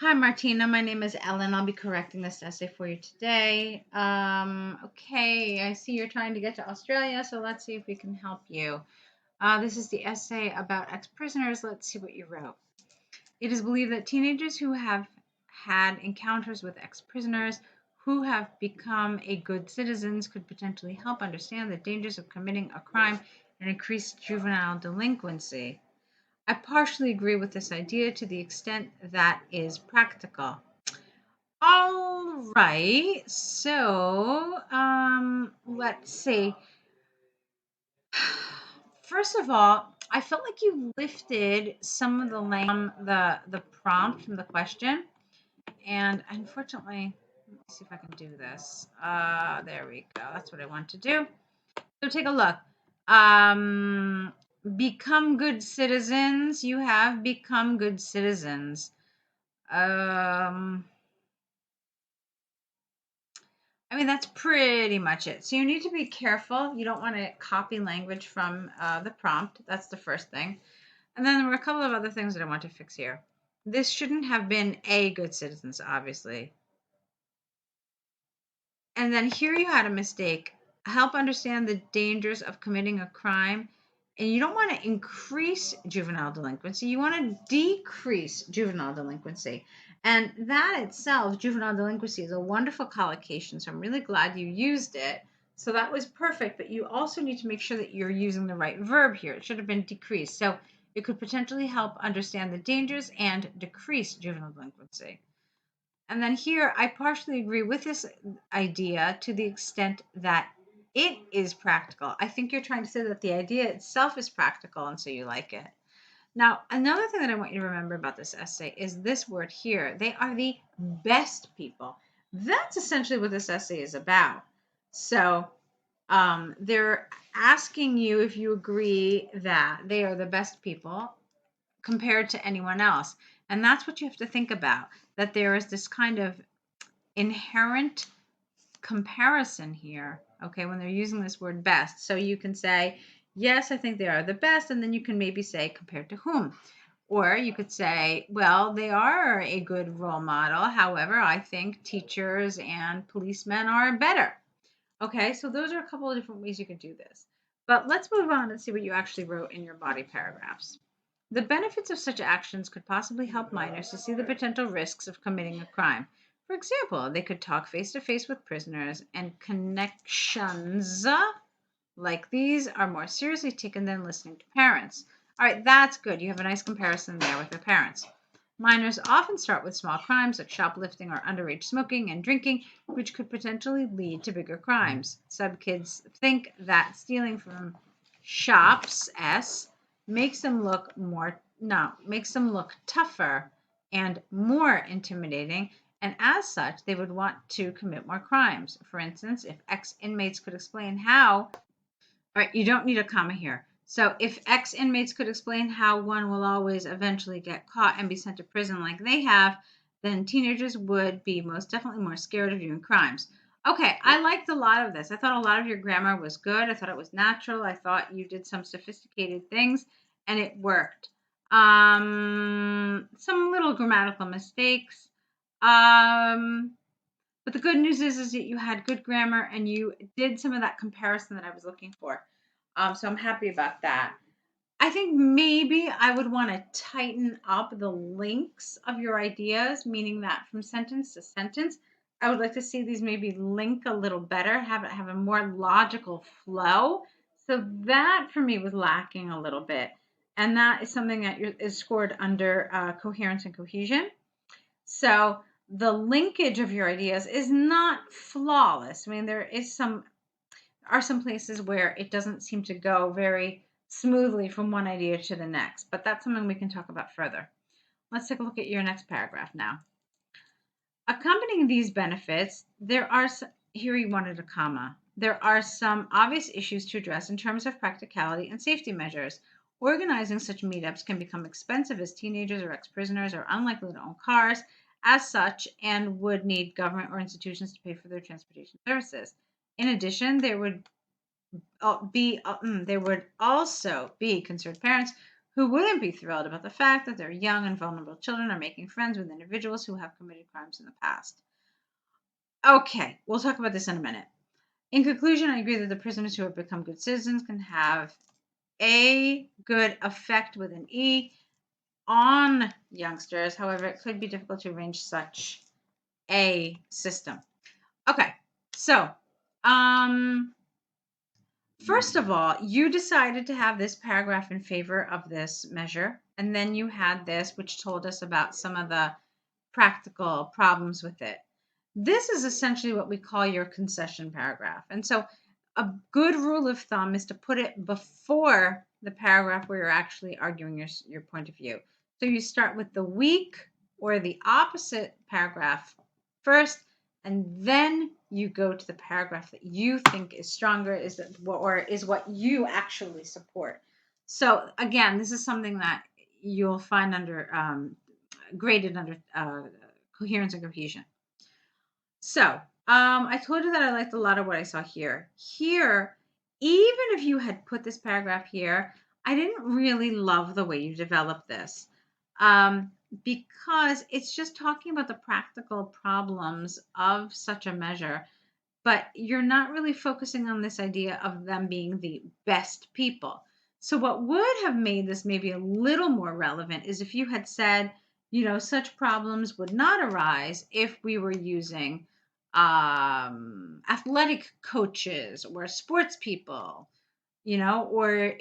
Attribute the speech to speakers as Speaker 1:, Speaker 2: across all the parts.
Speaker 1: Hi, Martina. My name is Ellen. I'll be correcting this essay for you today. Okay, I see you're trying to get to Australia, so let's see if we can help you. This is the essay about ex-prisoners. Let's see what you wrote. It is believed that teenagers who have had encounters with ex-prisoners who have become a good citizens could potentially help understand the dangers of committing a crime and increase juvenile delinquency. I partially agree with this idea to the extent that is practical. All right, so let's see. First of all, I felt like you lifted some of the language from the prompt from the question, and unfortunately, let me see if I can do this. There we go. That's what I want to do. So take a look. Become good citizens. You have become good citizens. I mean, that's pretty much it. So you need to be careful. You don't want to copy language from the prompt. That's the first thing. And then there were a couple of other things that I want to fix here. This shouldn't have been a good citizens, obviously. And then here you had a mistake. Help understand the dangers of committing a crime. And you don't want to increase juvenile delinquency. You want to decrease juvenile delinquency. And that itself, juvenile delinquency, is a wonderful collocation. So I'm really glad you used it. So that was perfect. But you also need to make sure that you're using the right verb here. It should have been decrease. So it could potentially help understand the dangers and decrease juvenile delinquency. And then here, I partially agree with this idea to the extent that it is practical. I think you're trying to say that the idea itself is practical, and so you like it. Now, another thing that I want you to remember about this essay is this word here. They are the best people. That's essentially what this essay is about. So they're asking you if you agree that they are the best people compared to anyone else. And that's what you have to think about, that there is this kind of inherent comparison here, okay, when they're using this word best. So you can say, yes, I think they are the best, and then you can maybe say, compared to whom? Or you could say, well, they are a good role model. However, I think teachers and policemen are better. Okay, so those are a couple of different ways you could do this. But let's move on and see what you actually wrote in your body paragraphs. The benefits of such actions could possibly help minors to see the potential risks of committing a crime. For example, they could talk face to face with prisoners, and connections like these are more seriously taken than listening to parents. All right, that's good. You have a nice comparison there with their parents. Minors often start with small crimes like shoplifting or underage smoking and drinking, which could potentially lead to bigger crimes. Some kids think that stealing from shops, makes them look tougher and more intimidating, and as such, they would want to commit more crimes. For instance, if ex-inmates could explain how, all right, you don't need a comma here. So if ex-inmates could explain how one will always eventually get caught and be sent to prison like they have, then teenagers would be most definitely more scared of doing crimes. Okay, I liked a lot of this. I thought a lot of your grammar was good. I thought it was natural. I thought you did some sophisticated things, and it worked. Some little grammatical mistakes. But the good news is that you had good grammar and you did some of that comparison that I was looking for. So I'm happy about that. I think maybe I would want to tighten up the links of your ideas, meaning that from sentence to sentence, I would like to see these maybe link a little better, have it have a more logical flow. So that for me was lacking a little bit. And that is something that is scored under coherence and cohesion. So the linkage of your ideas is not flawless. I mean, there are some places where it doesn't seem to go very smoothly from one idea to the next, but that's something we can talk about further. Let's take a look at your next paragraph now. Accompanying these benefits, here you wanted a comma. There are some obvious issues to address in terms of practicality and safety measures. Organizing such meetups can become expensive as teenagers or ex-prisoners are unlikely to own cars as such and would need government or institutions to pay for their transportation services. In addition, there would also be concerned parents Who wouldn't be thrilled about the fact that their young and vulnerable children are making friends with individuals who have committed crimes in the past? Okay, we'll talk about this in a minute. In conclusion, I agree that the prisoners who have become good citizens can have a good effect with an E on youngsters. However, it could be difficult to arrange such a system. Okay, so first of all, you decided to have this paragraph in favor of this measure, and then you had this, which told us about some of the practical problems with it. This is essentially what we call your concession paragraph. And so a good rule of thumb is to put it before the paragraph where you're actually arguing your point of view. So you start with the weak or the opposite paragraph first, and then you go to the paragraph that you think is stronger, is what you actually support. So again, this is something that you'll find under graded under Coherence and Confusion. So I told you that I liked a lot of what I saw here. Here, even if you had put this paragraph here, I didn't really love the way you developed this. Because it's just talking about the practical problems of such a measure, but you're not really focusing on this idea of them being the best people. So what would have made this maybe a little more relevant is if you had said, such problems would not arise if we were using athletic coaches or sports people, or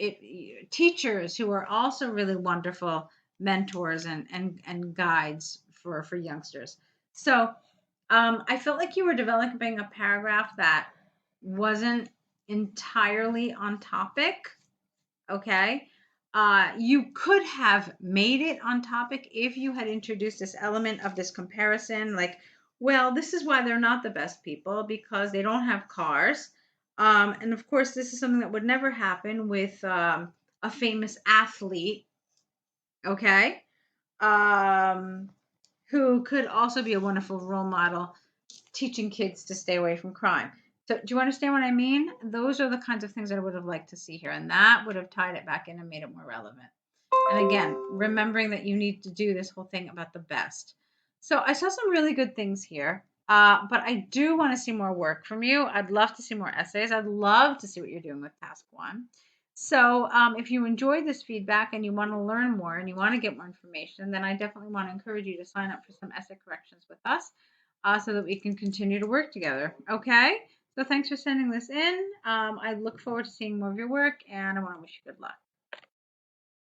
Speaker 1: teachers who are also really wonderful mentors and guides for youngsters. So I felt like you were developing a paragraph that wasn't entirely on topic. Okay. You could have made it on topic if you had introduced this element of this comparison, like, well, this is why they're not the best people because they don't have cars. And of course, this is something that would never happen with a famous athlete. Okay. Who could also be a wonderful role model teaching kids to stay away from crime. So do you understand what I mean? Those are the kinds of things that I would have liked to see here, and that would have tied it back in and made it more relevant. And again, remembering that you need to do this whole thing about the best. So I saw some really good things here, but I do want to see more work from you. I'd love to see more essays. I'd love to see what you're doing with task 1. So if you enjoyed this feedback and you want to learn more and you want to get more information, then I definitely want to encourage you to sign up for some essay corrections with us so that we can continue to work together. Okay? So thanks for sending this in. I look forward to seeing more of your work, and I want to wish you good luck.